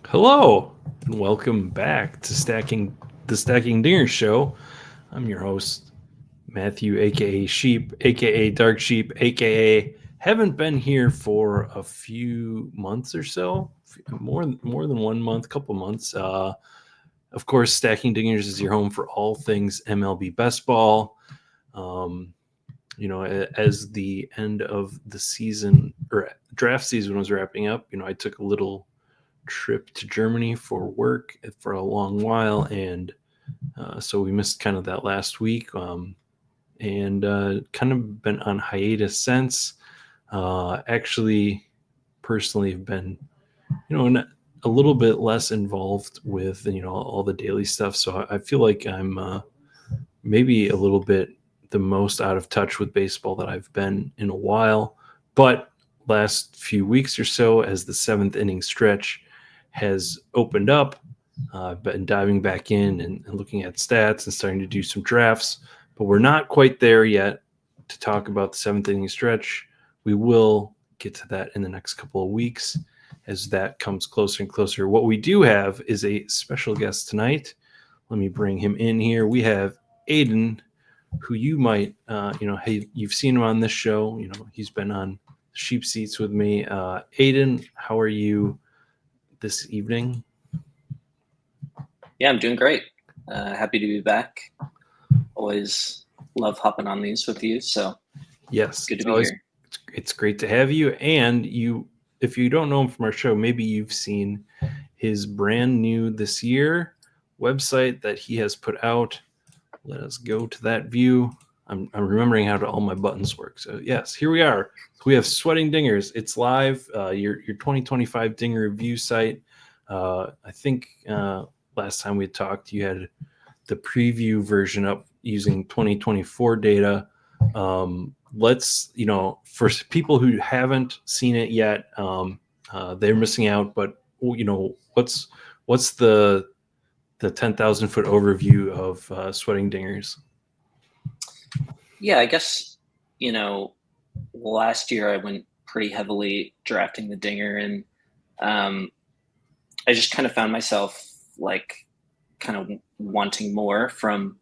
Hello, and welcome back to Stacking Dinger Show. I'm your host, Matthew, aka Sheep, aka Dark Sheep, aka haven't been here for a few months or so, more than 1 month, couple months. Of course, Stacking Dingers is your home for all things MLB best ball. Um, as the end of the season or draft season was wrapping up, I took a little trip to Germany for work for a long while, and so we missed kind of that last week, and kind of been on hiatus since. Actually, personally, have been a little bit less involved with all the daily stuff, so I feel like I'm maybe a little bit the most out of touch with baseball that I've been in a while. But last few weeks or so, as the seventh inning stretch has opened up, I've been diving back in and looking at stats and starting to do some drafts. But we're not quite there yet to talk about the seventh inning stretch. We will get to that in the next couple of weeks as that comes closer and closer. What we do have is a special guest tonight. Let me bring him in here. We have Aiden, who you might, hey, you've seen him on this show. He's been on Sheep Seats with me. Aiden, how are you this evening? Yeah, I'm doing great. Happy to be back. Always love hopping on these with you. So Yes, good to be here. it's great to have you. And if you don't know him from our show, maybe you've seen his brand new this year website that he has put out. Let us go to that view. I'm remembering how all my buttons work. So yes, here we are. So we have Sweating Dingers. It's live. Your 2025 Dinger review site. I think last time we talked, you had the preview version up using 2024 data. Let's for people who haven't seen it yet, they're missing out. But what's the 10,000 foot overview of Sweating Dingers? Yeah, I guess, last year I went pretty heavily drafting the dinger, and um, I just kind of found myself like kind of wanting more from,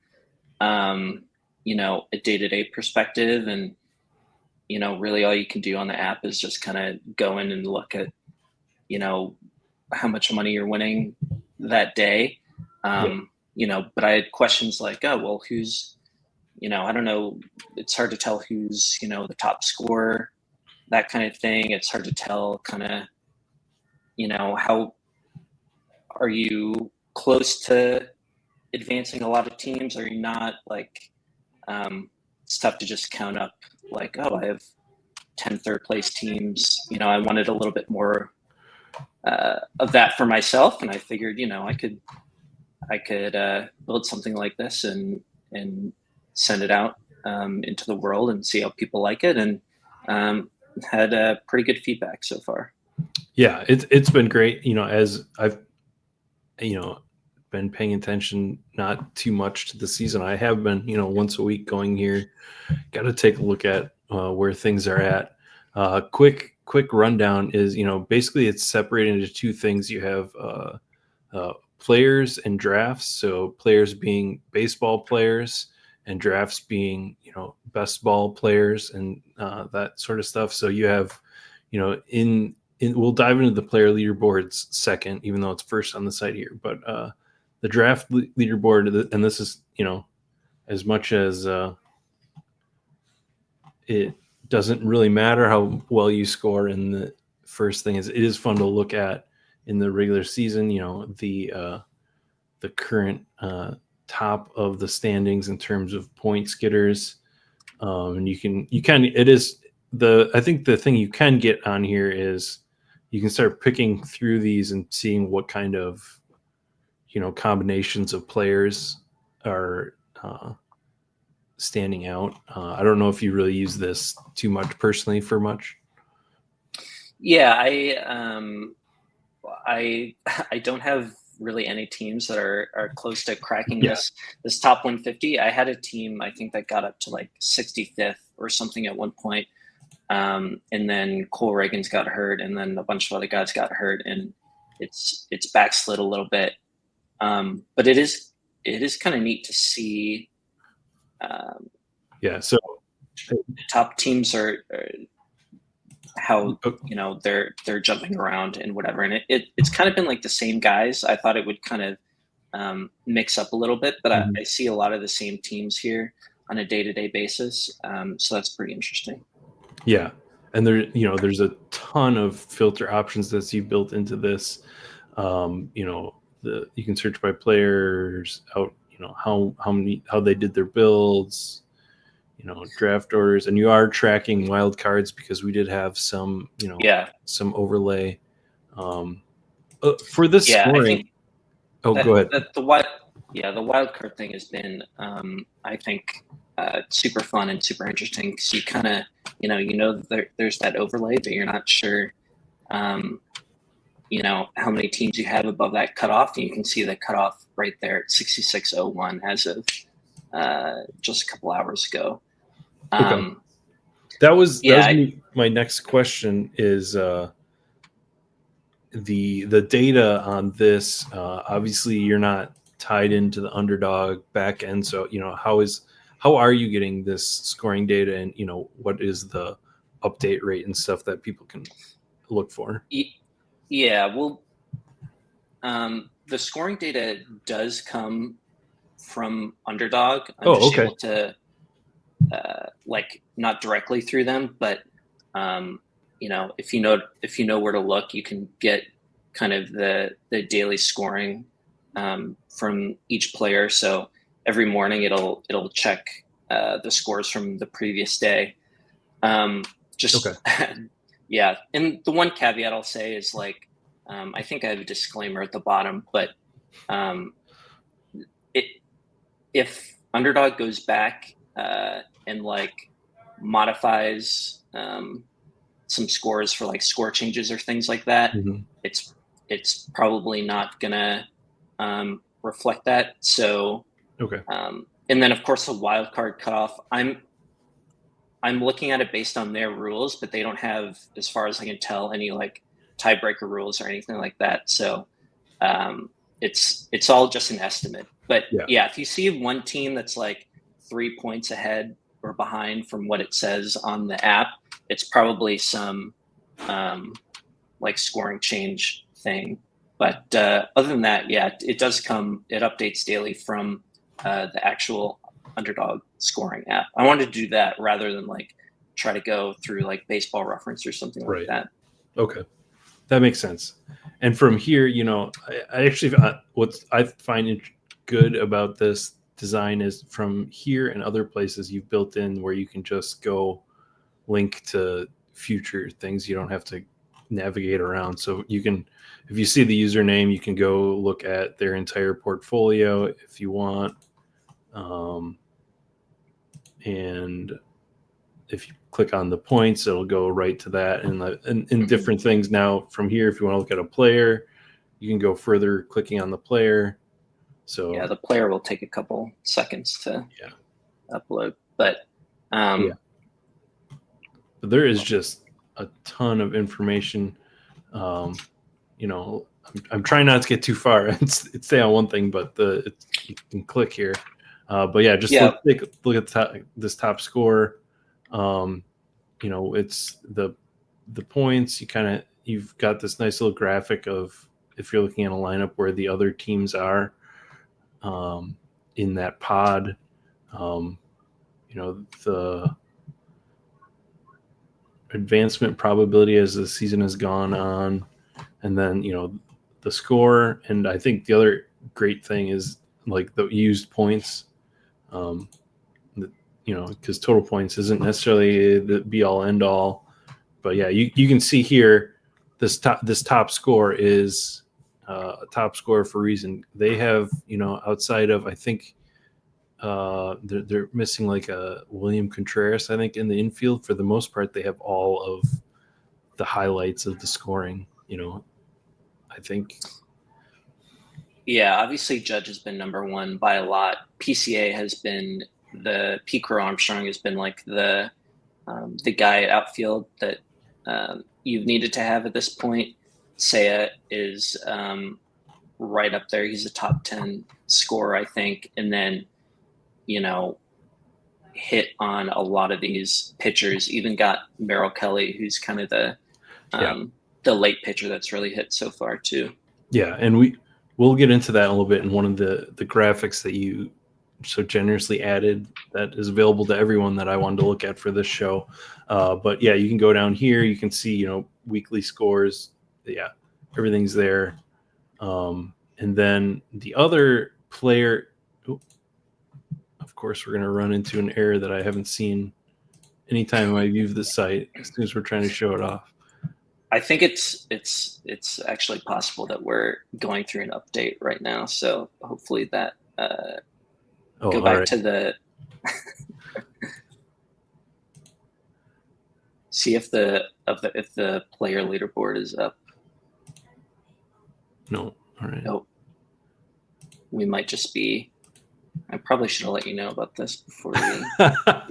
um, a day-to-day perspective. And, really all you can do on the app is just kind of go in and look at, you know, how much money you're winning that day. Yeah. But I had questions like, oh, well, who's, I don't know. It's hard to tell who's, the top scorer, that kind of thing. It's hard to tell kind of, how are you close to advancing a lot of teams? Are you not? Like, it's tough to just count up like, oh, I have 10 third place teams. I wanted a little bit more of that for myself. And I figured, I could build something like this and send it out into the world and see how people like it, and had pretty good feedback so far. Yeah, it's been great. As I've you know been paying attention, not too much to the season. I have been once a week going here. Got to take a look at where things are at. Quick rundown is basically it's separated into two things. You have players and drafts. So players being baseball players and drafts being best ball players and that sort of stuff. So you have in we'll dive into the player leaderboards second, even though it's first on the site here. But the draft leaderboard, and this is as much as it doesn't really matter how well you score in the first thing, is it is fun to look at in the regular season. The current top of the standings in terms of points getters, and you can it is the I think the thing you can get on here is you can start picking through these and seeing what kind of combinations of players are standing out. I don't know if you really use this too much personally for much. Yeah, I don't have really any teams that are close to cracking Yeah, this top 150. I had a team I think that got up to like 65th or something at one point. And then Cole Reagan's got hurt, and then a bunch of other guys got hurt, and it's backslid a little bit. But it is kind of neat to see. Yeah. So The top teams are how they're jumping around and whatever, and it's kind of been like the same guys. I thought it would kind of mix up a little bit, but I see a lot of the same teams here on a day-to-day basis. So that's pretty interesting. Yeah. And there's a ton of filter options that you built into this. You can search by players out, how they did their builds, draft orders, and you are tracking wild cards because we did have some, some overlay for this scoring. I think go ahead. The wild card thing has been, I think, super fun and super interesting because you kind of, there's that overlay, but you're not sure, how many teams you have above that cutoff. And you can see the cutoff right there at 6601 as of just a couple hours ago. Okay. That was my next question is the data on this. Obviously, you're not tied into the underdog back end, so how are you getting this scoring data, and what is the update rate and stuff that people can look for? Yeah, well, the scoring data does come from underdog. I'm able to not directly through them, but if you know where to look, you can get kind of the daily scoring from each player. So every morning it'll check the scores from the previous day. Yeah. And the one caveat I'll say is I think I have a disclaimer at the bottom, but if underdog goes back and modifies some scores for score changes or things like that, it's probably not gonna reflect that. So and then of course the wild card cutoff, I'm looking at it based on their rules, but they don't have, as far as I can tell, any tiebreaker rules or anything like that. So it's all just an estimate. But yeah, if you see one team that's 3 points ahead or behind from what it says on the app, it's probably some scoring change thing. But other than that, yeah, it updates daily from the actual underdog scoring app. I wanted to do that rather than try to go through Baseball Reference or something like that. Okay. That makes sense. And from here, I actually, what I find good about this design is from here and other places you've built in where you can just go link to future things. You don't have to navigate around. So you can, if you see the username, you can go look at their entire portfolio if you want. And if you click on the points, it'll go right to that. And different things now from here, if you want to look at a player, you can go further clicking on the player. So yeah, the player will take a couple seconds to upload, but but there is just a ton of information. I'm trying not to get too far and stay on one thing, but you can click here. But yeah, just look at this top score. It's the points. You've got this nice little graphic of if you're looking at a lineup where the other teams are in that pod. The advancement probability as the season has gone on, and then the score. And I think the other great thing is the used points. Because total points isn't necessarily the be all end all, but yeah, you can see here this top score is a top score for a reason. They have outside of, I think they're missing a William Contreras, I think, in the infield. For the most part, they have all of the highlights of the scoring. I think. Yeah, obviously Judge has been number one by a lot. PCA has been Pete Crow Armstrong has been the guy at outfield that you've needed to have at this point. Seiya is right up there. He's a top 10 scorer, I think. And then, hit on a lot of these pitchers. Even got Merrill Kelly, who's kind of the late pitcher that's really hit so far too. Yeah, and we'll get into that in a little bit in one of the graphics that you so generously added that is available to everyone that I wanted to look at for this show. But yeah, you can go down here. You can see, weekly scores. Yeah, everything's there. And then the other player, of course, we're going to run into an error that I haven't seen anytime I view the site as soon as we're trying to show it off. I think it's actually possible that we're going through an update right now. So hopefully that go back to the see if the player leaderboard is up. No, all right. Nope. We might just be. I probably should have let you know about this before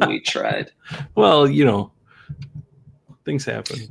we tried. Well, things happen.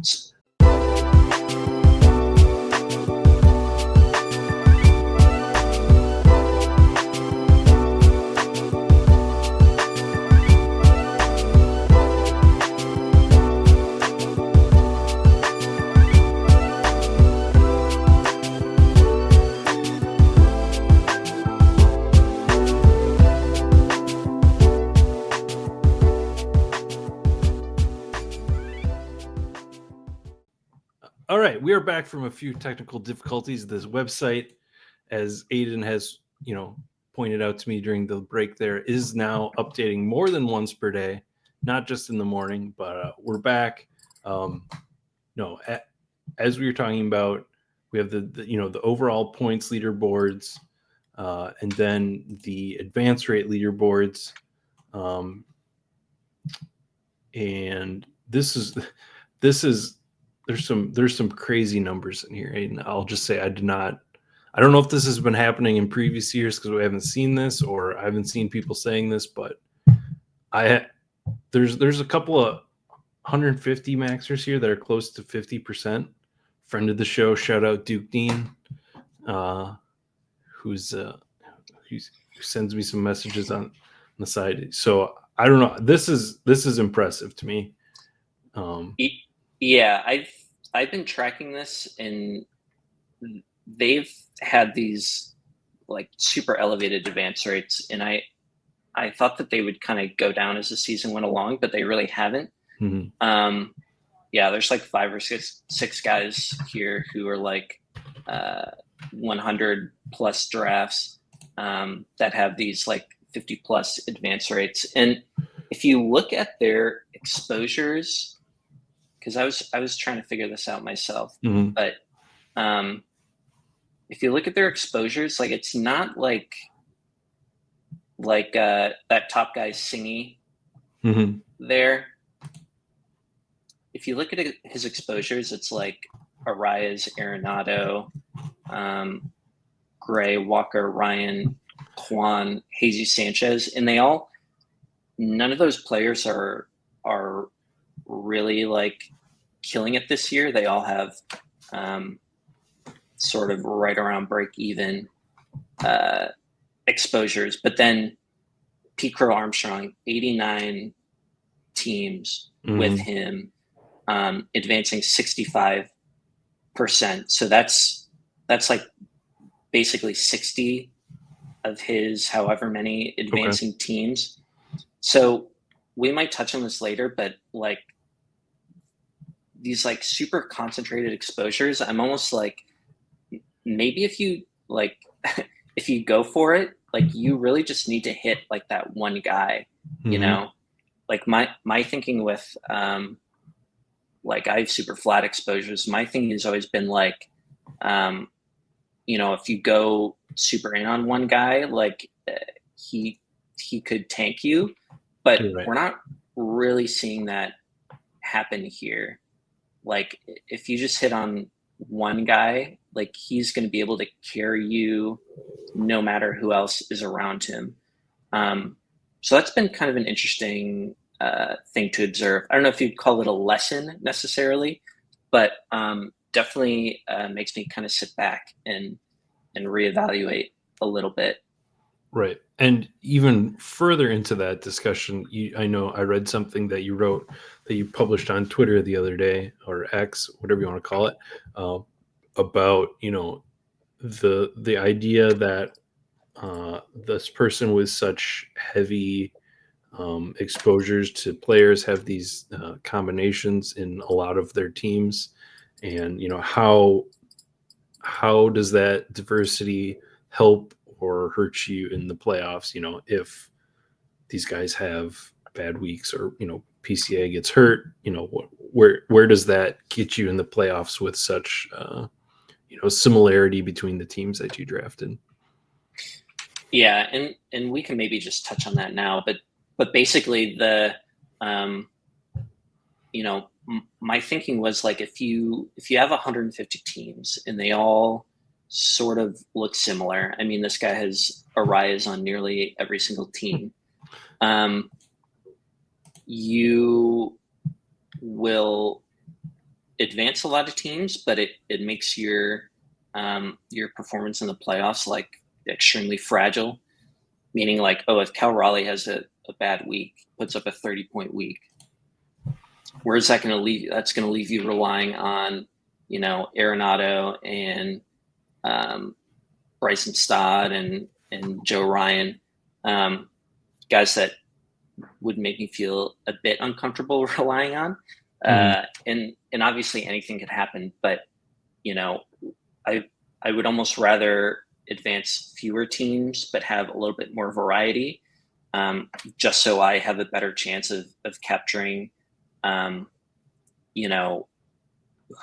All right, we are back from a few technical difficulties. This website, as Aiden has, pointed out to me during the break there, is now updating more than once per day, not just in the morning, but we're back. As we were talking about, we have the overall points leaderboards, and then the advance rate leaderboards, and this is there's some crazy numbers in here. And I'll just say I don't know if this has been happening in previous years because we haven't seen this, or I haven't seen people saying this, but there's a couple of 150 maxers here that are close to 50%. Friend of the show, shout out Duke Dean, who sends me some messages on the side. So I don't know. This is impressive to me. Yeah, I've been tracking this, and they've had these like super elevated advance rates, and I thought that they would kind of go down as the season went along, but they really haven't. Mm-hmm. There's like 5 or 6 guys here who are like 100 plus drafts that have these like 50 plus advance rates. And if you look at their exposures, because I was trying to figure this out myself, mm-hmm. but if you look at their exposures, like it's not like that top guy Singy Mm-hmm. there. If you look at his exposures, it's like Arias, Arenado, Gray, Walker, Ryan, Juan, Jesus Sanchez, and none of those players are really like killing it this year. They all have sort of right around break even exposures. But then Pete Crow Armstrong, 89 teams with him, advancing 65%. So that's like basically 60 of his however many advancing teams. So we might touch on this later, but like these like super concentrated exposures, I'm almost like, maybe if you like, if you go for it, like you really just need to hit like that one guy, like my thinking with, like I have super flat exposures. My thing has always been like, if you go super in on one guy, like he could tank you, but we're not really seeing that happen here. Like if you just hit on one guy, like he's going to be able to carry you no matter who else is around him. So that's been kind of an interesting thing to observe. I don't know if you'd call it a lesson necessarily, but definitely makes me kind of sit back and reevaluate a little bit. Right. And even further into that discussion, I know I read something that you wrote that you published on Twitter the other day, or X, whatever you want to call it, uh, about, the idea that this person with such heavy exposures to players have these combinations in a lot of their teams, and how does that diversity help or hurt you in the playoffs? If these guys have bad weeks, or PCA gets hurt, where does that get you in the playoffs with such similarity between the teams that you drafted? Yeah, and we can maybe just touch on that now, but basically um, my thinking was like if you have 150 teams and they all sort of look similar. I mean, this guy has a rise on nearly every single team. You will advance a lot of teams, but it makes your performance in the playoffs like extremely fragile. Meaning, like, oh, if Cal Raleigh has a bad week, puts up a 30-point week, where's that going to leave you? That's going to leave you relying on, Arenado and Bryson Stott and Joe Ryan, guys that would make me feel a bit uncomfortable relying on. And obviously anything could happen, but I would almost rather advance fewer teams but have a little bit more variety, just so I have a better chance of capturing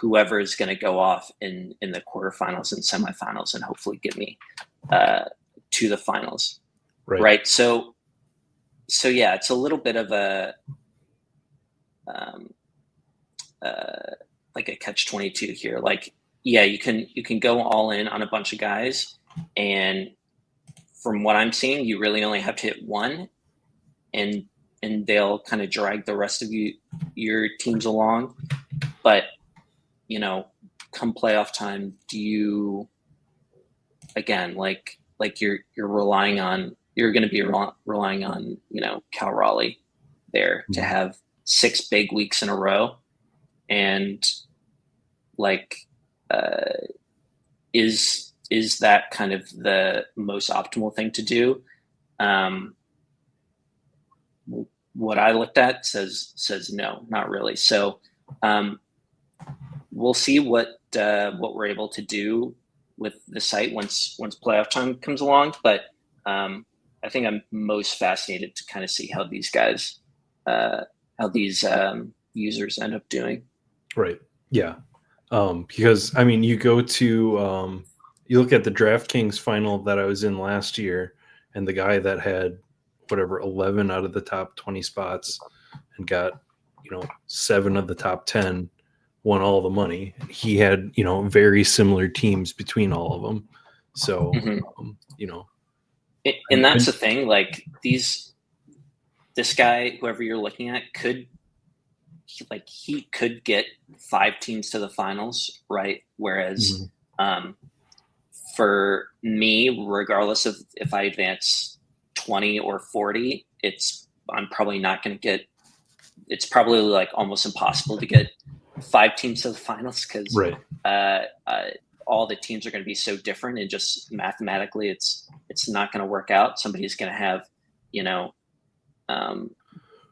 whoever is going to go off in the quarterfinals and semifinals and hopefully get me to the finals. Right. So yeah, it's a little bit of a like a catch-22 here. Like, yeah, you can go all in on a bunch of guys, and from what I'm seeing, you really only have to hit one, and they'll kind of drag the rest of your teams along. But come playoff time, do you again like you're relying on you're going to be relying on Cal Raleigh there to have 6 big weeks in a row, and like is that kind of the most optimal thing to do? What I looked at says no, not really. So we'll see what we're able to do with the site once playoff time comes along. But I think I'm most fascinated to kind of see how these guys, how these users end up doing. Right. Yeah. Because I mean, you go to you look at the DraftKings final that I was in last year, and the guy that had whatever 11 out of the top 20 spots and got 7 of the top 10 won all the money. He had very similar teams between all of them. So and that's the thing. Like this guy, whoever you're looking at, he could get 5 teams to the finals, right? Whereas for me, regardless of if I advance 20 or 40, I'm probably not going to get. It's probably like almost impossible to get 5 teams to the finals because all the teams are going to be so different, and just mathematically, it's not going to work out. Somebody's going to have,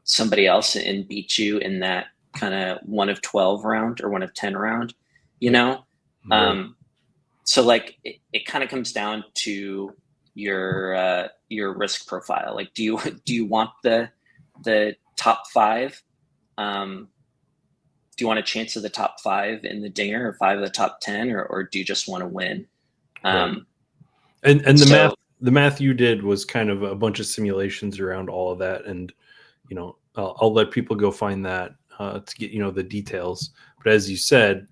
somebody else and beat you in that kind of 1 of 12 round or 1 of 10 round, so like it kind of comes down to your risk profile. Like, do you want the top 5? Do you want a chance of the top 5 in the dinger, or 5 of the top 10, or do you just want to win? And the math you did was kind of a bunch of simulations around all of that, and I'll let people go find that to get the details. But as you said,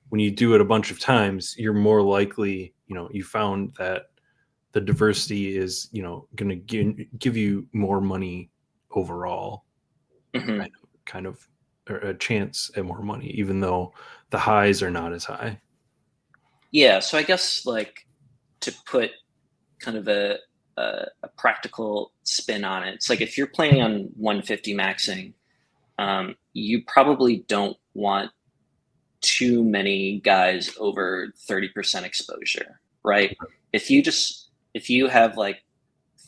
when you do it a bunch of times, you're more likely, you found that the diversity is going to give you more money overall. Kind of a chance at more money, even though the highs are not as high. Yeah, so I guess like to put kind of a practical spin on it, it's like if you're planning on 150 maxing, you probably don't want too many guys over 30% exposure, right? If you have like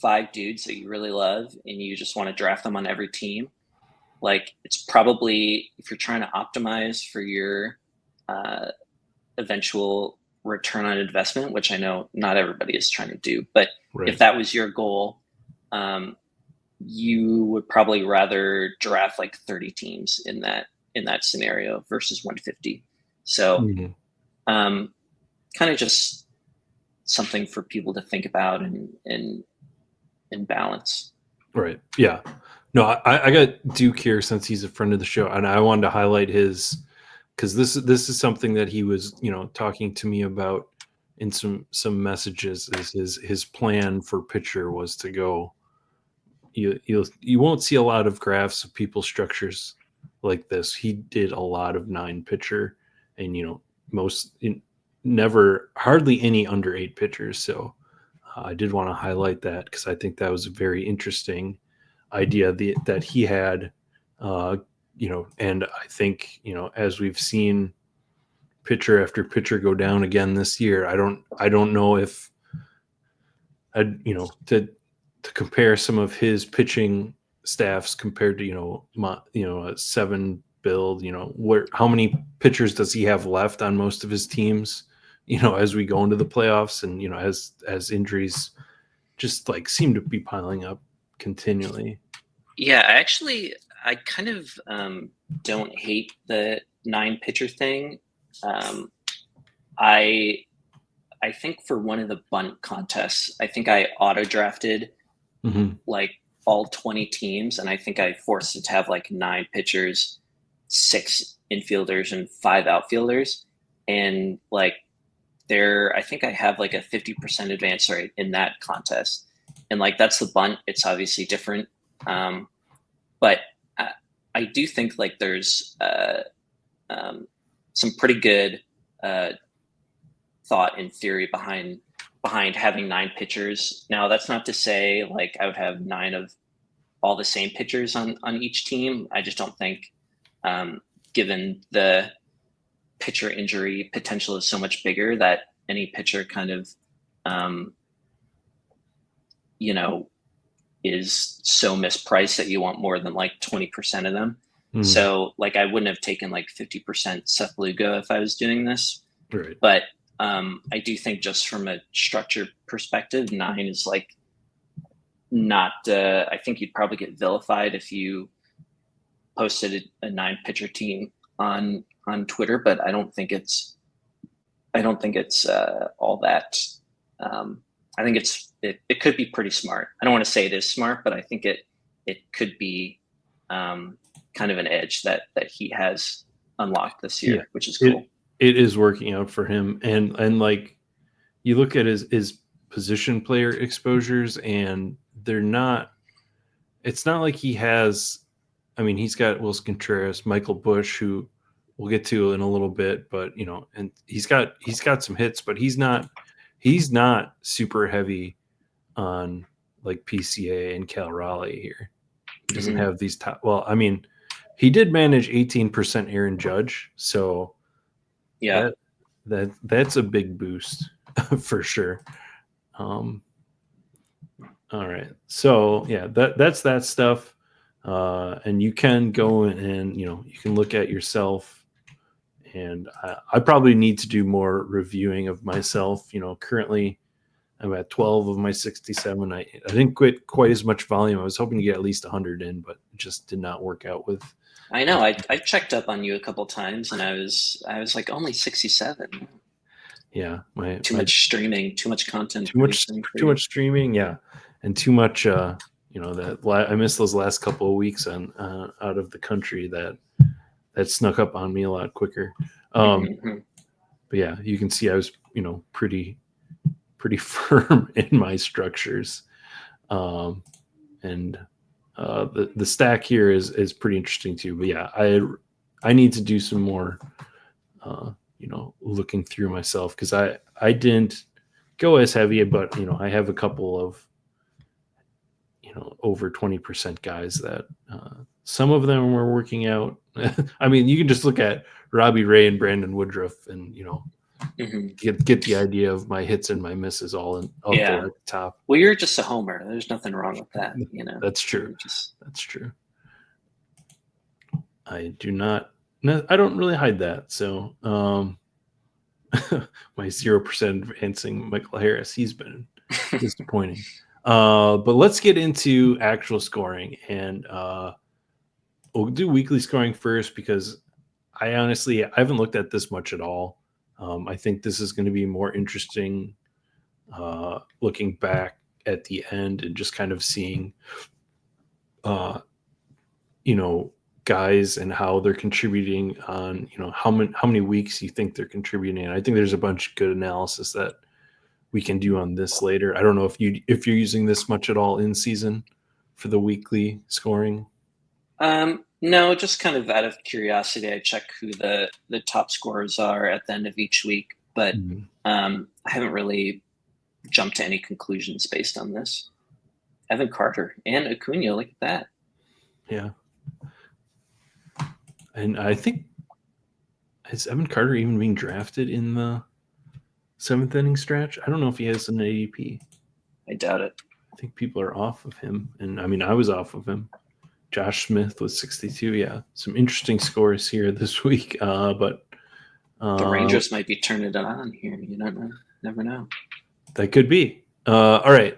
5 dudes that you really love and you just want to draft them on every team, like it's probably, if you're trying to optimize for your uh, eventual return on investment, which I know not everybody is trying to do, but Right. if that was your goal, you would probably rather draft like 30 teams in that scenario versus 150. So Mhm. kind of just something for people to think about and balance. Right. Yeah. No, I got Duke here since he's a friend of the show, and I wanted to highlight his, because this is something that he was, talking to me about in some messages. Is his plan for pitcher was to go. You won't see a lot of graphs of people's structures like this. He did a lot of 9 pitcher, and most never hardly any under 8 pitchers. So I did want to highlight that because I think that was a very interesting idea that he had. Uh, and I think as we've seen pitcher after pitcher go down again this year, I don't know if to compare some of his pitching staffs compared to a 7 build. Where how many pitchers does he have left on most of his teams? As we go into the playoffs, and as injuries just like seem to be piling up continually. Yeah, I kind of don't hate the 9 pitcher thing. Um, I I think for one of the bunt contests, I think I auto drafted Mm-hmm. like all 20 teams, and I think I forced it to have like 9 pitchers, 6 infielders, and 5 outfielders. And like I think I have like a 50% advance rate in that contest. And like that's the bunt. It's obviously different. But I do think like there's some pretty good uh, thought and theory behind having 9 pitchers. Now that's not to say like I would have 9 of all the same pitchers on each team. I just don't think, given the pitcher injury potential is so much bigger, that any pitcher kind of, um, you know, is so mispriced that you want more than like 20% of them. Mm-hmm. So like I wouldn't have taken like 50% Seth Lugo if I was doing this. Right. But I do think just from a structure perspective, 9 is like not. I think you'd probably get vilified if you posted a 9 pitcher team on Twitter, but I don't think it's all that. I think it could be pretty smart. I don't want to say it is smart, but I think it could be kind of an edge that he has unlocked this year, which is cool. It is working out for him, and like you look at his position player exposures, and they're not. It's not like he has. I mean, he's got Wilson Contreras, Michael Busch, who we'll get to in a little bit, but and he's got some hits, but he's not super heavy on like PCA and Cal Raleigh here. He doesn't have these top. Well, I mean, he did manage 18% Aaron Judge, so yeah, that's a big boost for sure. All right, so yeah, that's that stuff, and you can go and you can look at yourself, and I probably need to do more reviewing of myself. Currently I'm at 12 of my 67. I didn't get quite as much volume. I was hoping to get at least 100 in, but it just did not work out with. I know. I checked up on you a couple times, and I was like only 67. Yeah, too much streaming, too much content, too much streaming. Yeah, and too much. That I missed those last couple of weeks on out of the country that snuck up on me a lot quicker. But yeah, you can see I was pretty firm in my structures, and the stack here is pretty interesting too. But yeah, I need to do some more, looking through myself, because I didn't go as heavy, but I have a couple of over 20% guys that some of them were working out. I mean, you can just look at Robbie Ray and Brandon Woodruff, and get the idea of my hits and my misses all up there at the top. Well, you're just a homer. There's nothing wrong with that. That's true. That's true. I do not. No, I don't really hide that. So, my 0% advancing Michael Harris, he's been disappointing. But let's get into actual scoring, and we'll do weekly scoring first, because I haven't looked at this much at all. I think this is going to be more interesting looking back at the end and just kind of seeing, guys and how they're contributing on, how many weeks you think they're contributing. And I think there's a bunch of good analysis that we can do on this later. I don't know if you're using this much at all in season for the weekly scoring. No, just kind of out of curiosity, I check who the top scorers are at the end of each week, but I haven't really jumped to any conclusions based on this. Evan Carter and Acuna, look at that. Yeah. And I think, is Evan Carter even being drafted in the 7th inning stretch? I don't know if he has an ADP. I doubt it. I think people are off of him. And I mean, I was off of him. Josh Smith was 62. Yeah. Some interesting scores here this week. But the Rangers might be turning it on here. You don't know. Never know. That could be. All right.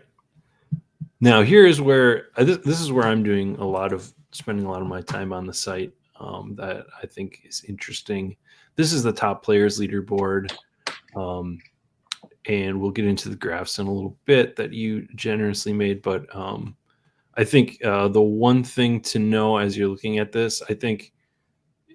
Now, here is where this is where I'm spending a lot of my time on the site. That I think is interesting. This is the top players leaderboard, and we'll get into the graphs in a little bit that you generously made. But I think the one thing to know as you're looking at this, I think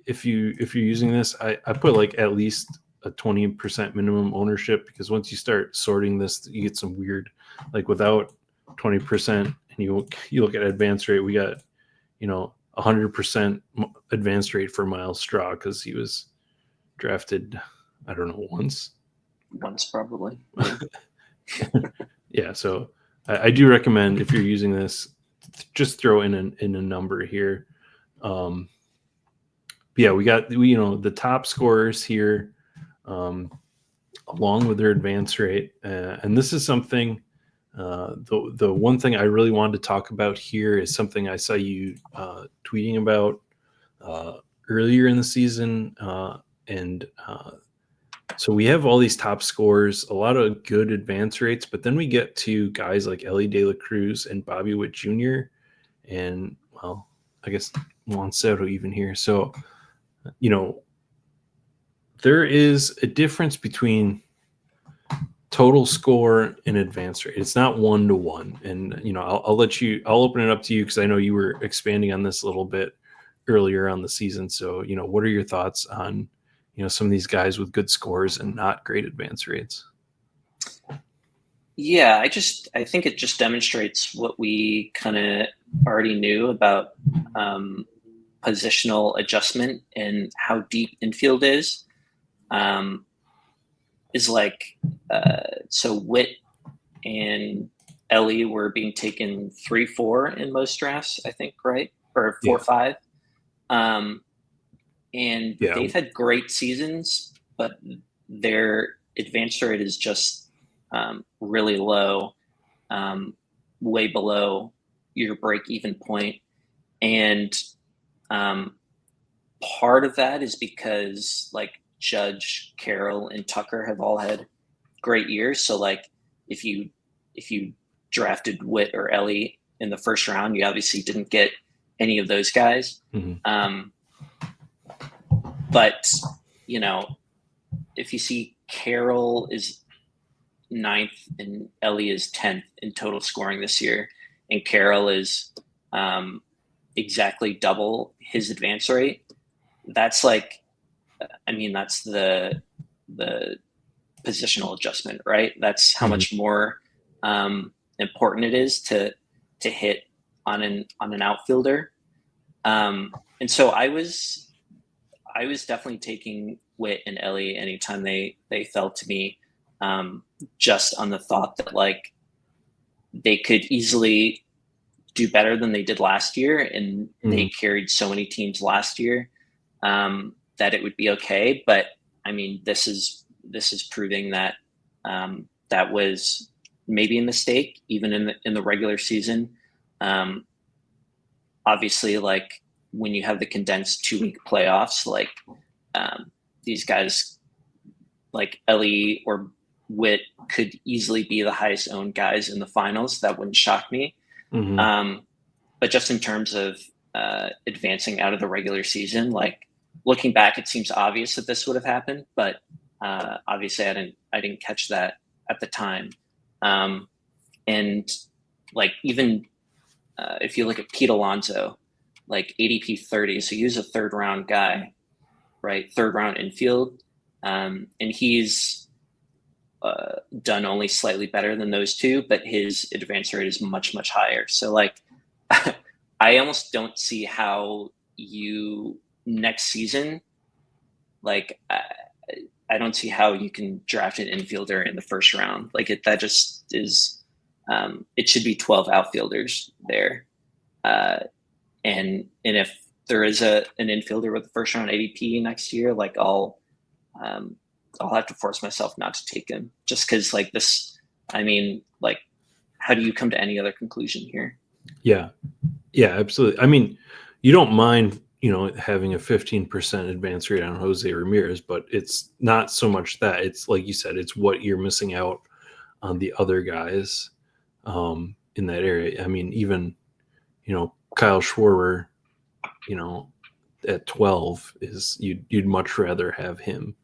if you're using this, I put like at least a 20% minimum ownership, because once you start sorting this, you get some weird, like without 20%, and you look at advance rate, we got 100% advance rate for Miles Straw, because he was drafted, I don't know, once probably. Yeah. So I do recommend, if you're using this, just throw in a number here. Yeah, we got the top scorers here, along with their advance rate, and this is something. The one thing I really wanted to talk about here is something I saw you tweeting about earlier in the season, and so we have all these top scores, a lot of good advance rates, but then we get to guys like Ellie De La Cruz and Bobby Witt Jr. and, well, I guess Juan Soto even here. So, there is a difference between total score and advance rate. It's not 1-to-1. And, I'll open it up to you, because I know you were expanding on this a little bit earlier on the season. So, what are your thoughts on, some of these guys with good scores and not great advance rates? Yeah, I think it just demonstrates what we kind of already knew about positional adjustment and how deep infield is. Is like, so Witt and Ellie were being taken 3-4 in most drafts, I think, right? Or 4-5. And they've had great seasons, but their advance rate is just really low, way below your break-even point. And part of that is because, like, Judge, Carroll, and Tucker have all had great years. So, like, if you drafted Witt or Ellie in the first round, you obviously didn't get any of those guys. Mm-hmm. But, if you see Carroll is 9th and Ellie is 10th in total scoring this year, and Carroll is exactly double his advance rate, that's like, that's the positional adjustment, right? That's how much more important it is to hit on an outfielder. And so I was I was definitely taking Witt and Ellie anytime they fell to me, just on the thought that like they could easily do better than they did last year, and they carried so many teams last year that it would be okay. But I mean, this is proving that that was maybe a mistake, even in the regular season. Obviously, like when you have the condensed 2-week playoffs, like these guys like Ellie or Witt could easily be the highest owned guys in the finals. That wouldn't shock me. But just in terms of advancing out of the regular season, like looking back, it seems obvious that this would have happened, but obviously I didn't catch that at the time. And like even if you look at Pete Alonso, like ADP 30, so he was a third round guy, right? Third round infield, and he's done only slightly better than those two, but his advance rate is much, much higher. So like, I almost don't see how you next season, like I don't see how you can draft an infielder in the first round. Like that just is, it should be 12 outfielders there. And if there is an infielder with the first round ADP next year, like I'll have to force myself not to take him, just because like this, I mean, like, how do you come to any other conclusion here? Yeah, absolutely. I mean, you don't mind, having a 15% advance rate on Jose Ramirez, but it's not so much that. It's like you said, it's what you're missing out on the other guys in that area. I mean, even, Kyle Schwarber, at 12 is you'd much rather have him.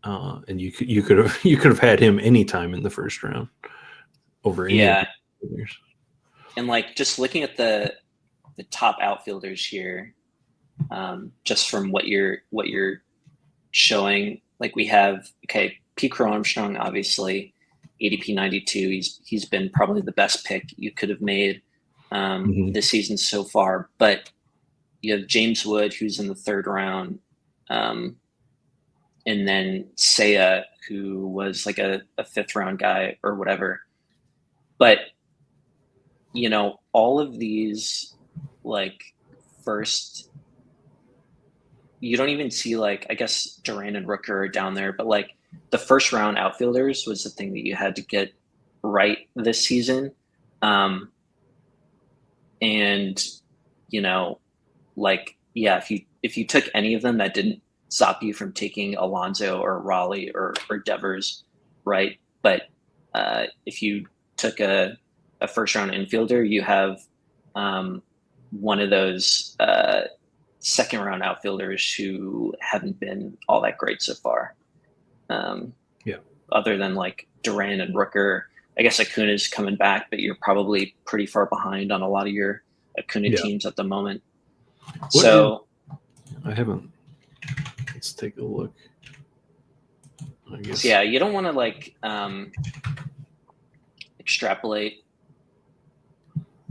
And you could have had him anytime in the first round over any of the others. And like just looking at the top outfielders here, just from what you're showing, like we have Pete Crow Armstrong, obviously ADP 92. He's been probably the best pick you could have made this season so far. But you have James Wood, who's in the third round. And then Seiya, who was like a fifth round guy or whatever. But, all of these, like, first, you don't even see, like, I guess Duran and Rooker are down there, but, like, the first round outfielders was the thing that you had to get right this season. And, like, yeah, if you took any of them, that didn't stop you from taking Alonso or Raleigh or Devers, right? But if you took a first round infielder, you have one of those second round outfielders who haven't been all that great so far. Other than like Duran and Rooker, I guess Acuna's coming back, but you're probably pretty far behind on a lot of your Acuna teams at the moment. I haven't. Let's take a look. I guess. Yeah, you don't want to like extrapolate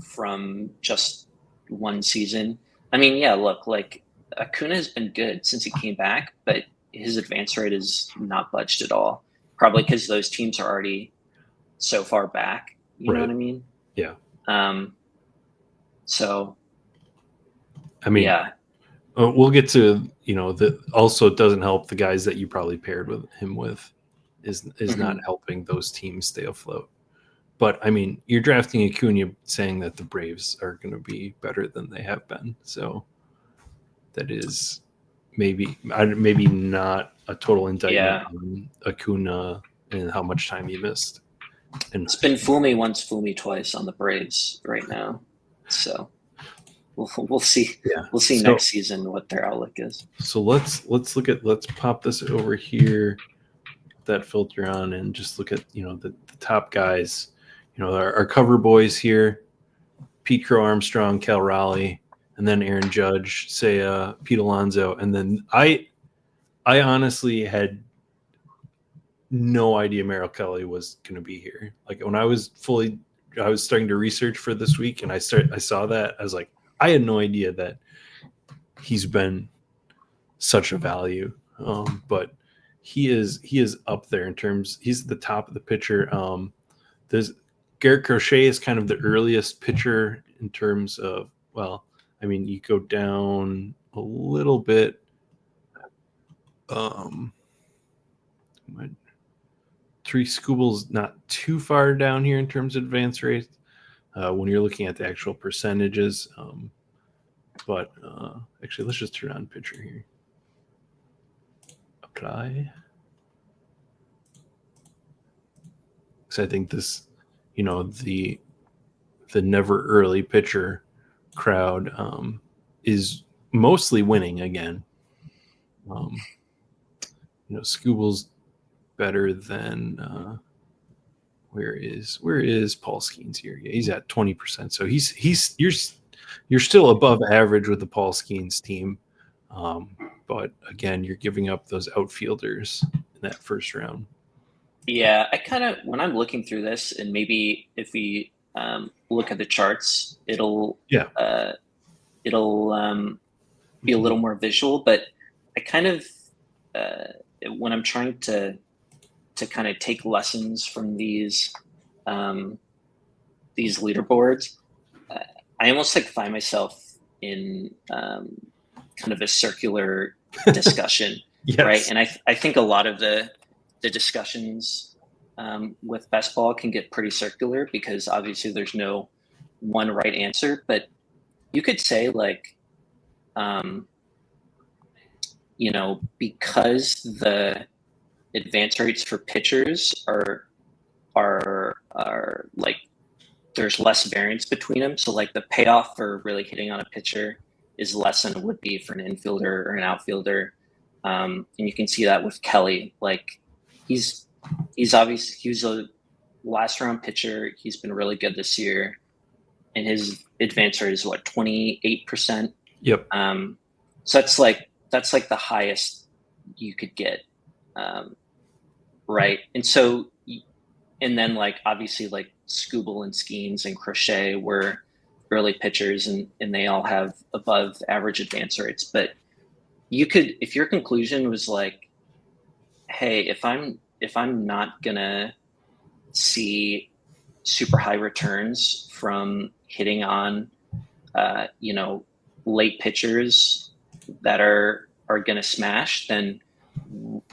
from just one season. I mean, yeah, look, like Acuna has been good since he came back, but his advance rate is not budged at all. Probably because those teams are already so far back. You know what I mean? Yeah. So. I mean, yeah. We'll get to, that also doesn't help the guys that you probably paired with him with is not helping those teams stay afloat. But I mean, you're drafting Acuna saying that the Braves are going to be better than they have been. So that is maybe not a total indictment on Acuna and how much time he missed. And it's been fool me once, fool me twice on the Braves right now. So we'll see. Yeah. We'll see next season what their outlook is. So let's pop this over here, that filter on, and just look at the top guys. Our cover boys here: Pete Crow Armstrong, Cal Raleigh, and then Aaron Judge, Seiya, Pete Alonso, and then I honestly had no idea Merrill Kelly was going to be here. Like when I was starting to research for this week, and I saw that, I was like, I had no idea that he's been such a value. But he is up there in terms. He's at the top of the pitcher. There's Garrett Crochet is kind of the earliest pitcher in terms of, well, I mean, you go down a little bit. Three Scooble's not too far down here in terms of advance rates when you're looking at the actual percentages. But actually, let's just turn on pitcher here. Apply. Because I think this, the never early pitcher crowd is mostly winning again. Scooble's better than where is Paul Skeens here? Yeah, he's at 20%. So you're still above average with the Paul Skeens team. But again, you're giving up those outfielders in that first round. Yeah, I kind of, when I'm looking through this, and maybe if we look at the charts, it'll be a little more visual. But I kind of, when I'm trying to kind of take lessons from these leaderboards, I almost like find myself in kind of a circular discussion, yes. Right? And I think a lot of the discussions with best ball can get pretty circular because obviously there's no one right answer. But you could say like, because the advance rates for pitchers are like there's less variance between them. So like the payoff for really hitting on a pitcher is less than it would be for an infielder or an outfielder. And you can see that with Kelly. Like he's obviously, he was a last round pitcher. He's been really good this year. And his advance rate is 28%. Yep. So that's like the highest you could get. Right. And so, and then like, obviously like Scooble and Skeens and Crochet were early pitchers and they all have above average advance rates. But you could, if your conclusion was like, hey, if I'm not gonna see super high returns from hitting on, late pitchers that are gonna smash, then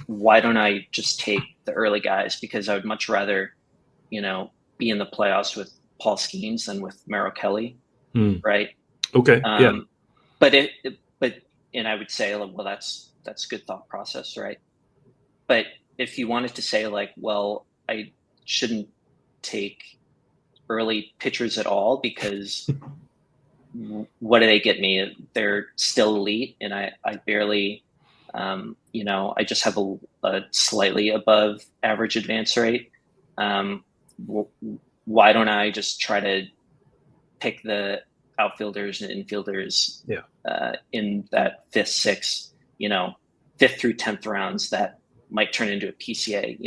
why don't I just take the early guys? Because I would much rather, be in the playoffs with Paul Skeens than with Merrill Kelly, right? Okay. Yeah. But and I would say, well, that's good thought process, right? But if you wanted to say like, well, I shouldn't take early pitchers at all because what do they get me? They're still elite, and I barely. I just have a slightly above average advance rate. Why don't I just try to pick the outfielders and infielders in that fifth, sixth, 5th through 10th rounds that might turn into a PCA,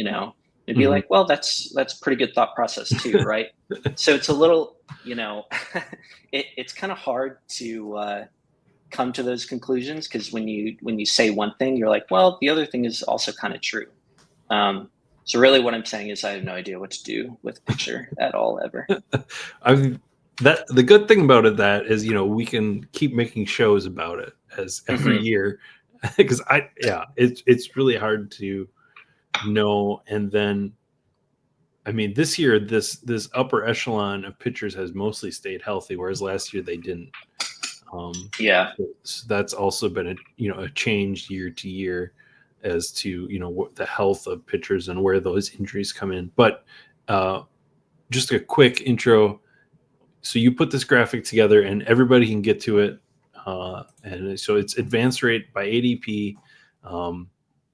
and be like, well, that's pretty good thought process too, right? So it's a little, it's kind of hard to come to those conclusions because when you say one thing, you're like, well, the other thing is also kind of true. So really what I'm saying is I have no idea what to do with pitcher at all ever. The good thing about it that is, we can keep making shows about it as every year because it's really hard to know. And then, I mean, this year, this upper echelon of pitchers has mostly stayed healthy, whereas last year they didn't. So that's also been a change year to year as to what the health of pitchers and where those injuries come in. But just a quick intro. So you put this graphic together, and everybody can get to it. And so it's advance rate by ADP.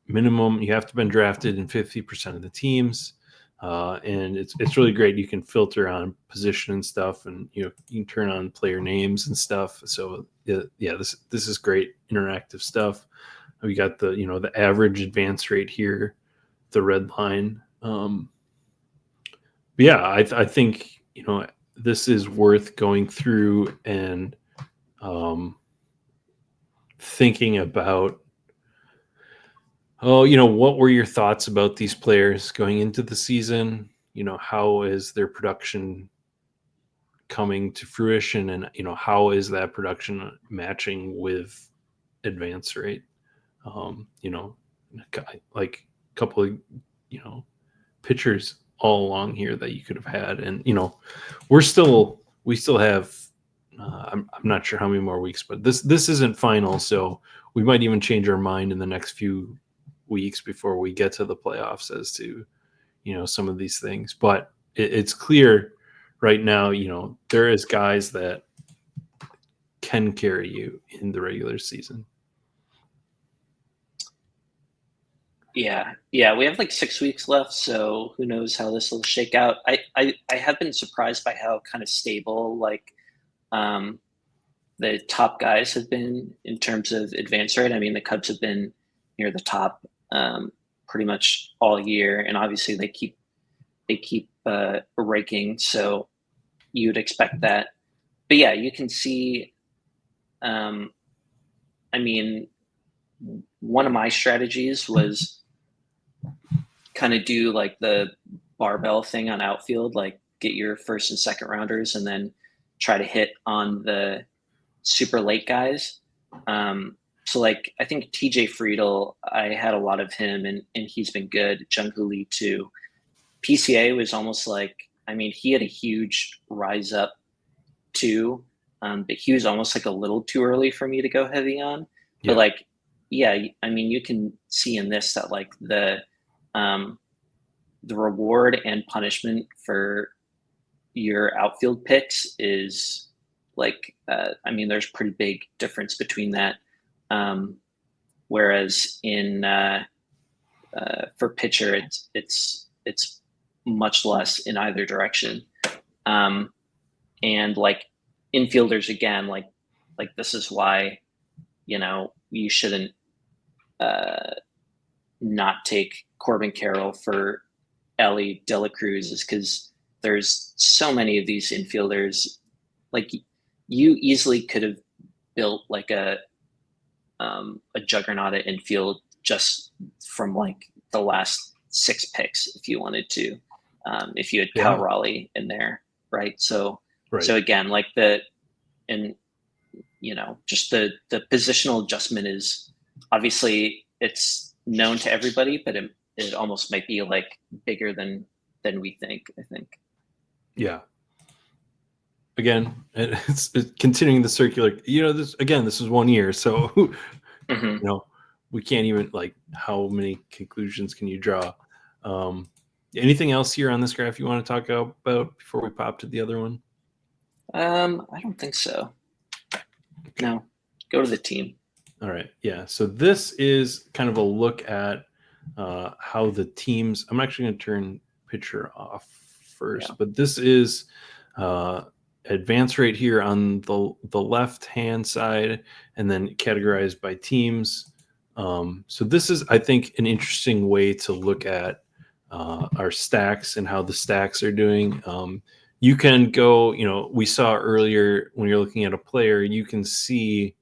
Minimum, you have to have been drafted in 50% of the teams. And it's really great. You can filter on position and stuff, and you can turn on player names and stuff. So this is great interactive stuff. We got the average advance rate here, the red line. I think this is worth going through and thinking about Oh, what were your thoughts about these players going into the season? How is their production coming to fruition, and how is that production matching with advance rate? Like a couple of you know pitchers all along here that you could have had, and we still have. I'm not sure how many more weeks, but this isn't final, so we might even change our mind in the next few weeks before we get to the playoffs as to some of these things. But it's clear right now, there is guys that can carry you in the regular season. Yeah, we have like 6 weeks left, so who knows how this will shake out. I have been surprised by how kind of stable like um, the top guys have been in terms of advance rate. I mean, the Cubs have been near the top pretty much all year, and obviously they keep raking, so you'd expect that. But yeah, you can see. I mean, one of my strategies was kind of do like the barbell thing on outfield, like get your first and second rounders and then try to hit on the super late guys. So like I think TJ Friedel, I had a lot of him and he's been good. Jung Hoo Lee too. PCA was almost like, I mean, he had a huge rise up too, but he was almost like a little too early for me to go heavy on. Yeah. But like, yeah, I mean, you can see in this that like the reward and punishment for your outfield picks is like, I mean, there's pretty big difference between that. Whereas in for pitcher, it's much less in either direction. And like infielders again, like this is why you shouldn't not take Corbin Carroll for Ellie De La Cruz, is because there's so many of these infielders. Like you easily could have built like a juggernaut at infield just from like the last 6 picks if you wanted to, if you had Cal Raleigh in there, right? So again, like just the positional adjustment is obviously it's known to everybody, but it almost might be like bigger than we think, I think. Yeah. Again, it's continuing the circular. This is 1 year, so we can't even like how many conclusions can you draw. Anything else here on this graph you want to talk about before we pop to the other one? I don't think so. Okay. No, go to the team. All right. Yeah. So this is kind of a look at how the teams. I'm actually going to turn pitcher off first, but this is advance rate here on the left hand side, and then categorized by teams. So this is, I think, an interesting way to look at our stacks and how the stacks are doing. You can go, we saw earlier when you're looking at a player, you can see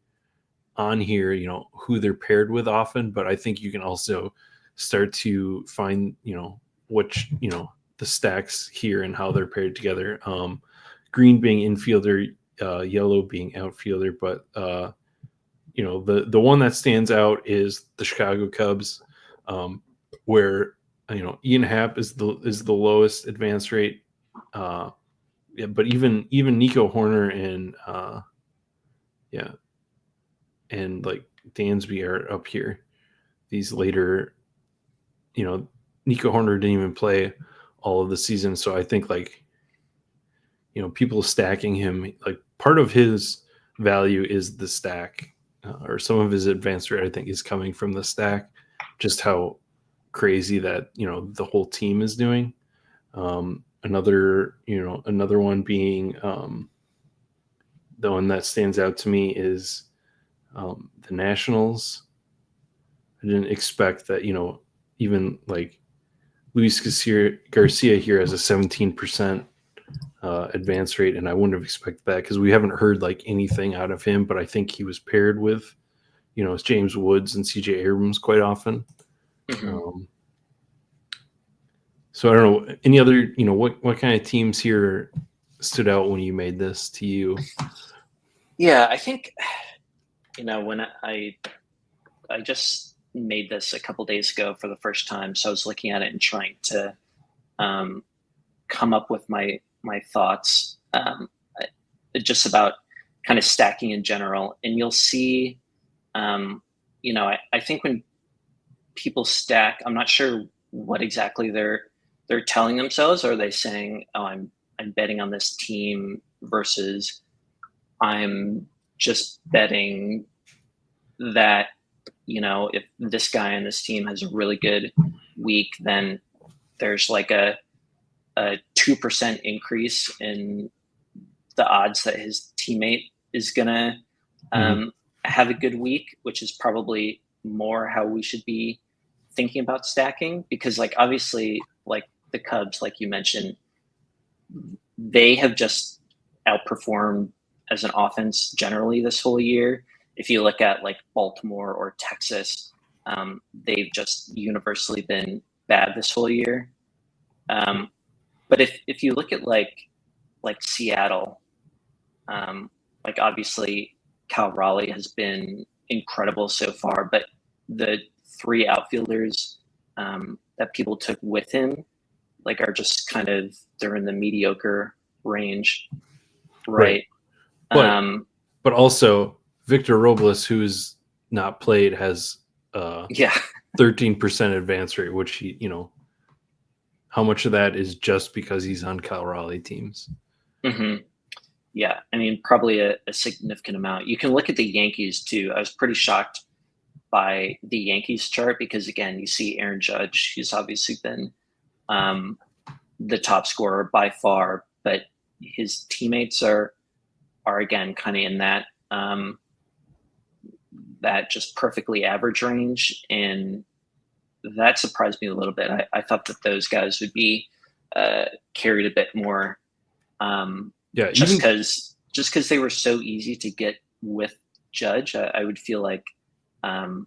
on here, who they're paired with often, but I think you can also start to find, which, the stacks here and how they're paired together. Green being infielder, yellow being outfielder, but the one that stands out is the Chicago Cubs, where Ian Happ is the lowest advance rate. But even Nico Horner and and like Dansby are up here. These later, Nico Horner didn't even play all of the season, so I think like people stacking him, like part of his value is the stack, or some of his advance rate I think is coming from the stack. Just how crazy that the whole team is doing. Another one being the one that stands out to me is the Nationals. I didn't expect that, even like Luis Garcia here has a 17% advance rate, and I wouldn't have expected that because we haven't heard like anything out of him, but I think he was paired with, James Woods and CJ Abrams quite often. Mm-hmm. So I don't know any other, what kind of teams here stood out when you made this to you? Yeah, I think when I just made this a couple days ago for the first time, so I was looking at it and trying to um, come up with my thoughts just about kind of stacking in general. And you'll see, I think when people stack, I'm not sure what exactly they're telling themselves. Are they saying, "Oh, I'm betting on this team," versus I'm just betting that if this guy on this team has a really good week, then there's like a 2% increase in the odds that his teammate is gonna Mhm. have a good week, which is probably more how we should be thinking about stacking. Because like obviously, like the Cubs, like you mentioned, they have just outperformed as an offense generally this whole year. If you look at like Baltimore or Texas, they've just universally been bad this whole year. But if you look at like Seattle, um, like obviously Cal Raleigh has been incredible so far, but the three outfielders that people took with him like are just kind of they're in the mediocre range, Right. right? But Um, but also Victor Robles, who's not played, has a yeah, 13% advance rate, which how much of that is just because he's on Cal Raleigh teams? hmm yeah. I mean, probably a significant amount. You can look at the Yankees too. I was pretty shocked by the Yankees chart because again, you see Aaron Judge. He's obviously been um, the top scorer by far, but his teammates are again kind of in that just perfectly average range, and that surprised me a little bit. I thought that those guys would be carried a bit more, Yeah, just even because they were so easy to get with Judge. I would feel like um,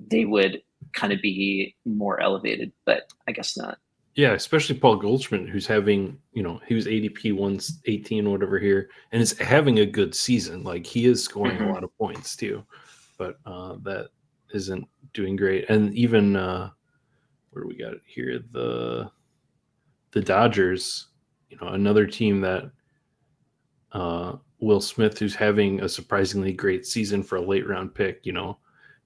they would kind of be more elevated, but I guess not. yeah, especially Paul Goldschmidt, who's having, he was ADP 118 or whatever here, and is having a good season. Like he is scoring a hmm lot of points too, but that isn't doing great. And even where do we got it here? The Dodgers, another team that Will Smith, who's having a surprisingly great season for a late round pick.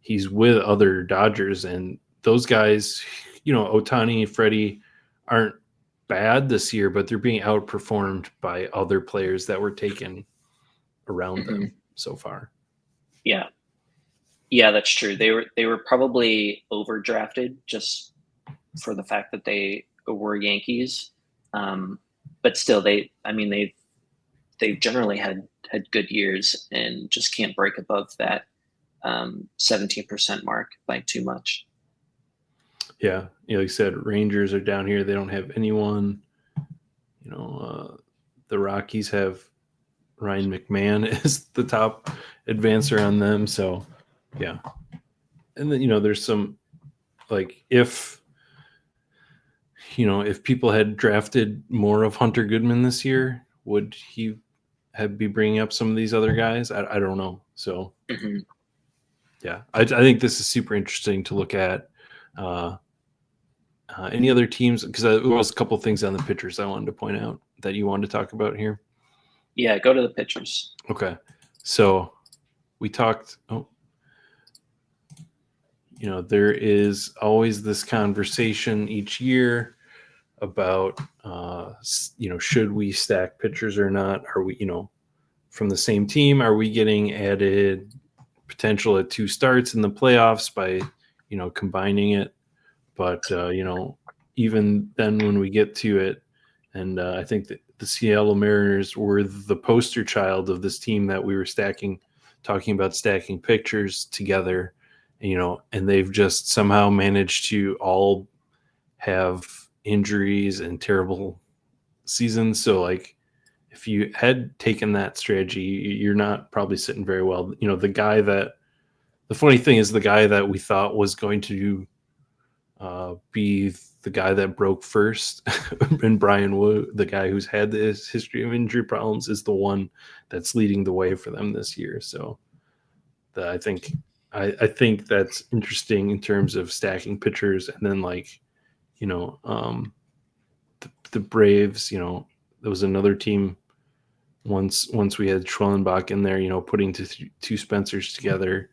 He's with other Dodgers, and those guys, Otani, Freddie, aren't bad this year, but they're being outperformed by other players that were taken around hmm them so far. Yeah, yeah, that's true. They were probably overdrafted just for the fact that they were Yankees. Um, but still, I mean, they've generally had good years and just can't break above that 17% mark by too much. Yeah, like I said, Rangers are down here. They don't have anyone. The Rockies have Ryan McMahon as the top advancer on them. So, yeah. And then, there's some, like, if people had drafted more of Hunter Goodman this year, would he be bringing up some of these other guys? I don't know. So, hmm yeah, I think this is super interesting to look at. Uh, any other teams? Because there was a couple things on the pitchers I wanted to point out that you wanted to talk about here. Yeah, go to the pitchers. Okay. So we talked. Oh, there is always this conversation each year about, should we stack pitchers or not? Are we, from the same team? Are we getting added potential at two starts in the playoffs by, combining it? But, even then when we get to it, and I think that the Seattle Mariners were the poster child of this team that we were talking about stacking pitchers together, and they've just somehow managed to all have injuries and terrible seasons. So, like, if you had taken that strategy, you're not probably sitting very well. The funny thing is, the guy that we thought was going to be the guy that broke first, and Brian Wu, the guy who's had this history of injury problems, is the one that's leading the way for them this year. So I think that's interesting in terms of stacking pitchers, and then the Braves, there was another team once we had Schwellenbach in there, putting two Spencers together,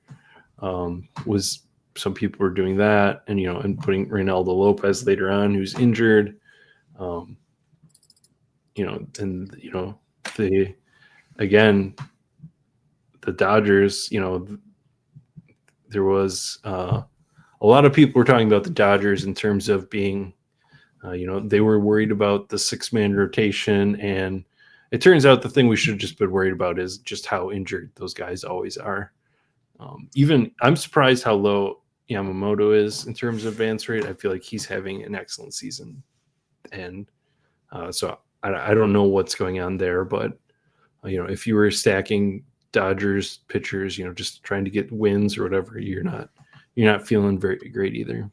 was some people were doing that, and putting Reynaldo Lopez later on, who's injured, and the again the Dodgers, there was a lot of people were talking about the Dodgers in terms of being, they were worried about the 6-man rotation, and it turns out the thing we should have just been worried about is just how injured those guys always are. Even I'm surprised how low Yamamoto is in terms of advance rate. I feel like he's having an excellent season, and so I don't know what's going on there, but if you were stacking Dodgers pitchers, just trying to get wins or whatever, you're not feeling very great either.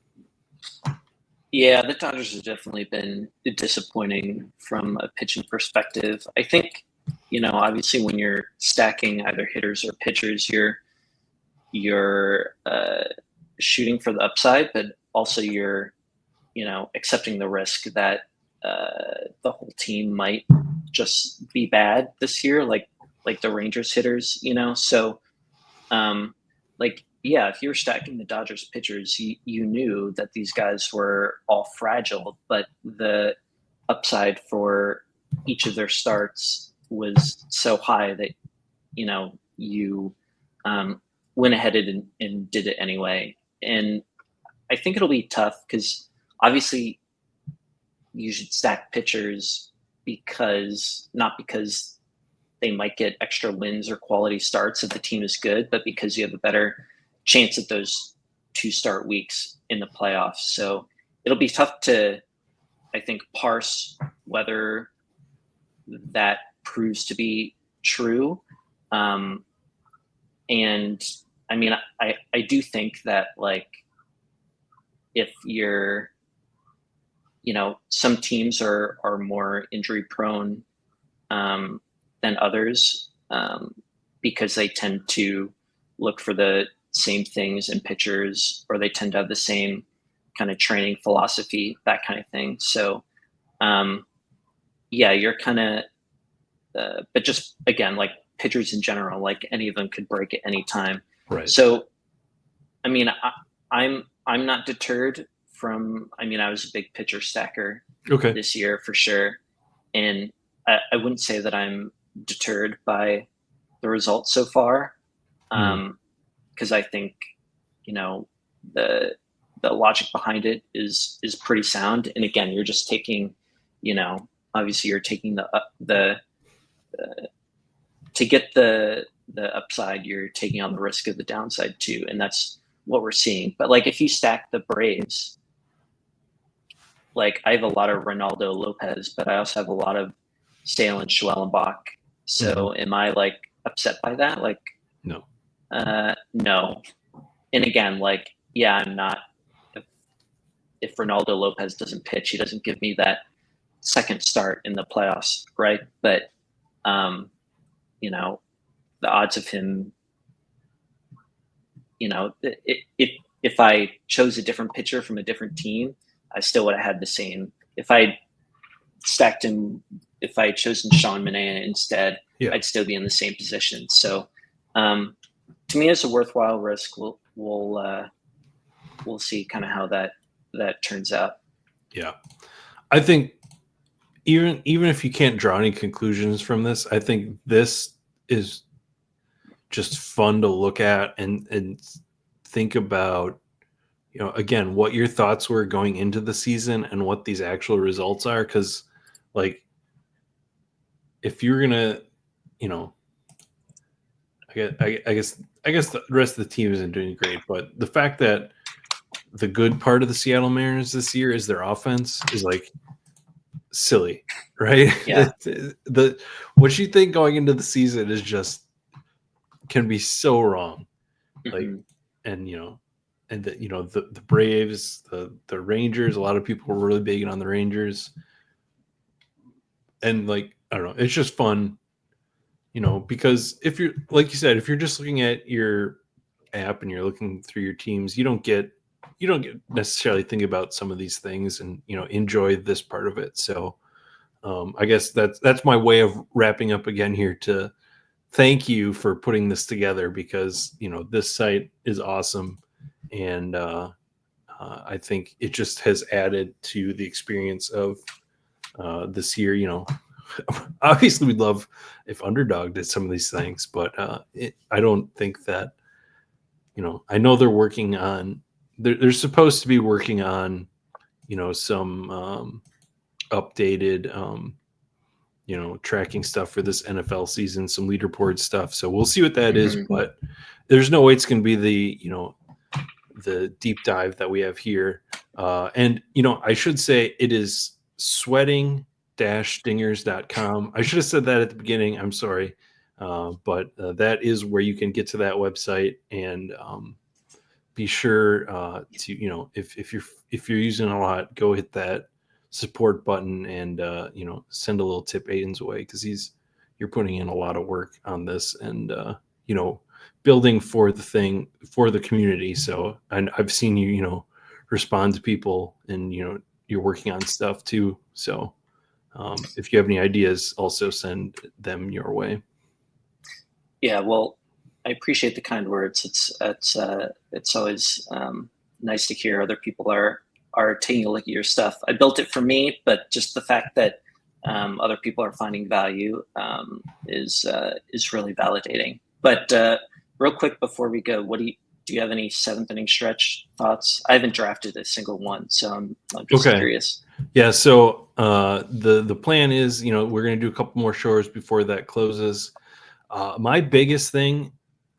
Yeah, the Dodgers have definitely been disappointing from a pitching perspective. I think, obviously when you're stacking either hitters or pitchers, you're shooting for the upside, but also you're, accepting the risk that the whole team might just be bad this year, like the Rangers hitters, So, yeah, if you were stacking the Dodgers pitchers, you knew that these guys were all fragile, but the upside for each of their starts was so high that, you went ahead and did it anyway. And I think it'll be tough because obviously you should stack pitchers not because they might get extra wins or quality starts if the team is good, but because you have a better chance at those 2 start weeks in the playoffs. So it'll be tough to, I think, parse whether that proves to be true. And I mean, I do think that if you're, some teams are more injury prone than others, because they tend to look for the same things in pitchers, or they tend to have the same kind of training philosophy, that kind of thing. So, yeah, you're kind of, but just again, pitchers in general, any of them could break at any time. Right. So, I mean, I'm not deterred from. I mean, I was a big pitcher stacker this year for sure, and I wouldn't say that I'm deterred by the results so far. Because I think, the logic behind it is pretty sound. And again, you're just taking, obviously you're taking the to get the upside, you're taking on the risk of the downside too, and that's what we're seeing. But if you stack the Braves, I have a lot of Reynaldo Lopez, but I also have a lot of Sale and Schwellenbach. So am I upset by that? No. No. And again, yeah, I'm not. If Reynaldo Lopez doesn't pitch, he doesn't give me that second start in the playoffs, right? But the odds of him, if I chose a different pitcher from a different team, I still would have had the same. If I stacked him, if I had chosen Sean Manaea instead, I'd still be in the same position. So, to me, it's a worthwhile risk. We'll see kind of how that turns out. Yeah, I think even if you can't draw any conclusions from this, I think this is just fun to look at and think about, again, what your thoughts were going into the season and what these actual results are. Because if you're gonna, I guess the rest of the team isn't doing great, but the fact that the good part of the Seattle Mariners this year is their offense is silly, right? Yeah. What you think going into the season is just can be so wrong. And and the Braves, the Rangers. A lot of people were really big on the Rangers, and like I don't know, it's just fun, because if you're like you said, if you're just looking at your app and you're looking through your teams, you don't get necessarily think about some of these things and enjoy this part of it. So I guess that's my way of wrapping up again here to thank you for putting this together because this site is awesome and I think it just has added to the experience of this year. Obviously we'd love if Underdog did some of these things, but I don't think that I know they're working on they're supposed to be working on some updated tracking stuff for this NFL season, some leaderboard stuff. So we'll see what that is, but there's no way it's going to be the deep dive that we have here. And I should say it is sweating-dingers.com. I should have said that at the beginning. I'm sorry. But that is where you can get to that website and be sure to if you're using a lot, go hit that support button and send a little tip Aiden's way because you're putting in a lot of work on this and building for the community. So I've seen you respond to people and you're working on stuff too. So if you have any ideas, also send them your way. Yeah, well, I appreciate the kind words. It's always nice to hear other people are taking a look at your stuff. I built it for me, but just the fact that other people are finding value is really validating. But real quick before we go, do you have any seventh inning stretch thoughts? I haven't drafted a single one, so I'm just curious. Yeah, so the plan is we're going to do a couple more shows before that closes. My biggest thing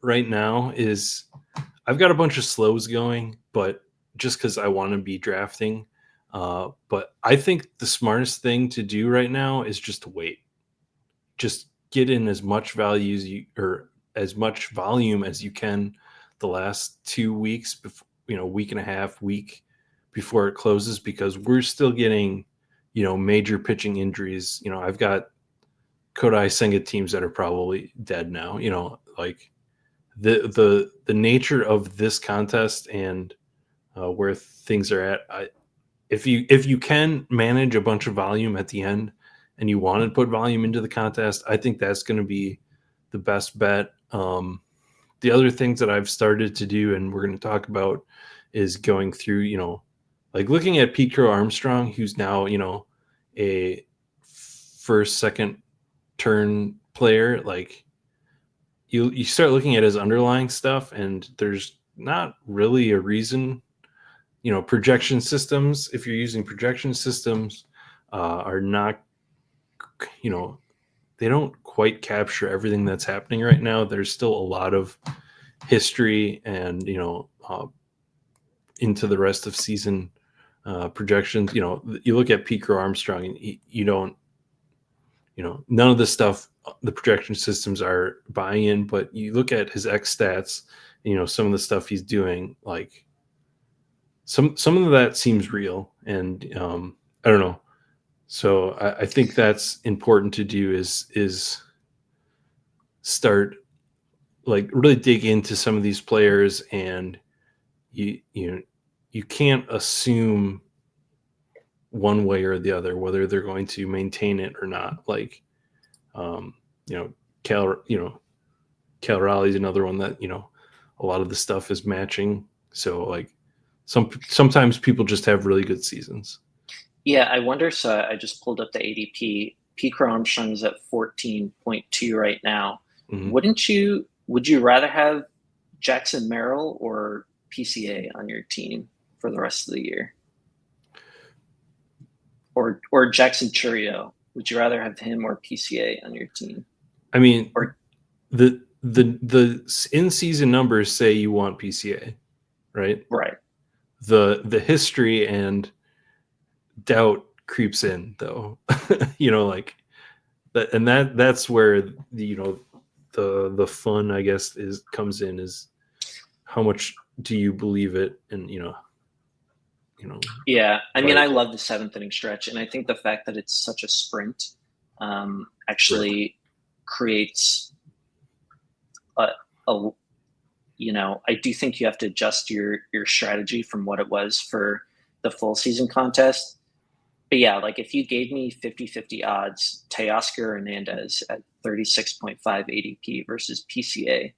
right now is I've got a bunch of slows going, but just because I want to be drafting. But I think the smartest thing to do right now is just to wait. Just get in as much value as much volume as you can the last 2 weeks before, week and a half, week before it closes, because we're still getting, major pitching injuries. I've got Kodai Senga teams that are probably dead now. Like the nature of this contest and where things are at. If you can manage a bunch of volume at the end and you want to put volume into the contest, I think that's going to be the best bet. The other things that I've started to do and we're going to talk about is going through, like looking at Pete Crow Armstrong, who's now, a first, second turn player. Like you start looking at his underlying stuff and there's not really a reason. Projection systems, if you're using projection systems, are not, they don't quite capture everything that's happening right now. There's still a lot of history and, into the rest of season projections. You look at Pete Crow Armstrong and you don't, none of the stuff the projection systems are buying in, but you look at his X stats, some of the stuff he's doing, like, some of that seems real, and I don't know. So I think that's important to do is start like really dig into some of these players, and you can't assume one way or the other whether they're going to maintain it or not. Like Cal Raleigh's another one that a lot of the stuff is matching. So like sometimes people just have really good seasons. Yeah, I wonder. So I just pulled up the ADP. Pete Crow Armstrong is at 14.2 right now. Mm-hmm. Would you rather have Jackson Merrill or PCA on your team for the rest of the year? Or Jackson Churio? Would you rather have him or PCA on your team? I mean, the in-season numbers say you want PCA, right? Right. The history and doubt creeps in, though. Like that, and that's where the fun, I guess, comes in, is how much do you believe it? And Yeah, I mean, but- I love the seventh inning stretch, and I think the fact that it's such a sprint actually creates a, a I do think you have to adjust your strategy from what it was for the full season contest. But yeah, like if you gave me 50-50 odds, Teoscar Hernandez at 36.5 ADP versus PCA,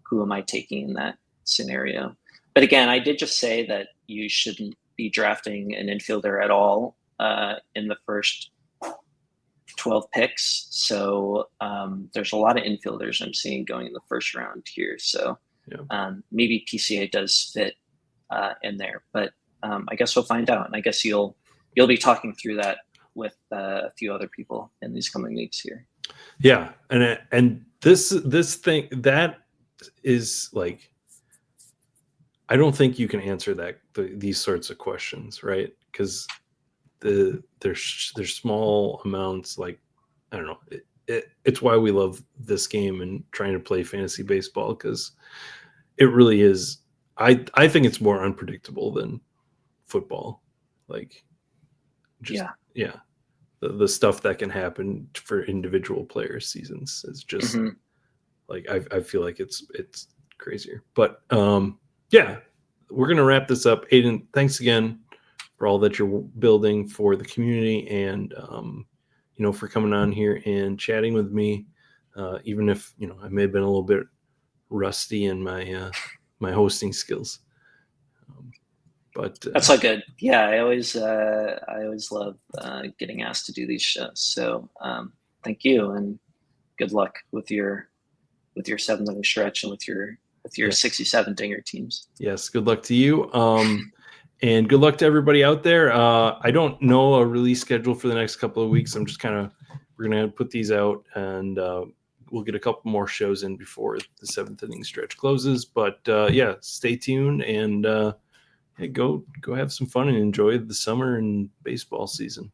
who am I taking in that scenario? But again, I did just say that you shouldn't be drafting an infielder at all in the first 12 picks. So there's a lot of infielders I'm seeing going in the first round here. So maybe PCA does fit in there, but I guess we'll find out. And I guess you'll be talking through that with a few other people in these coming weeks here. Yeah, and this thing that is like, I don't think you can answer these sorts of questions, right? Because there's small amounts, like, I don't know. It's why we love this game and trying to play fantasy baseball, because it really is. I think it's more unpredictable than football. Like, just the stuff that can happen for individual players' seasons is just like, I feel like it's crazier. But yeah, we're gonna wrap this up. Aiden, thanks again for all that you're building for the community, and for coming on here and chatting with me, even if I may have been a little bit rusty in my my hosting skills, but that's all good. Yeah, I always love getting asked to do these shows. So thank you, and good luck with your 7th inning stretch and with your 67 dinger teams. Yes, good luck to you. And good luck to everybody out there. I don't know a release schedule for the next couple of weeks. I'm just we're going to put these out, and we'll get a couple more shows in before the 7th inning stretch closes. But yeah, stay tuned, and go have some fun and enjoy the summer and baseball season.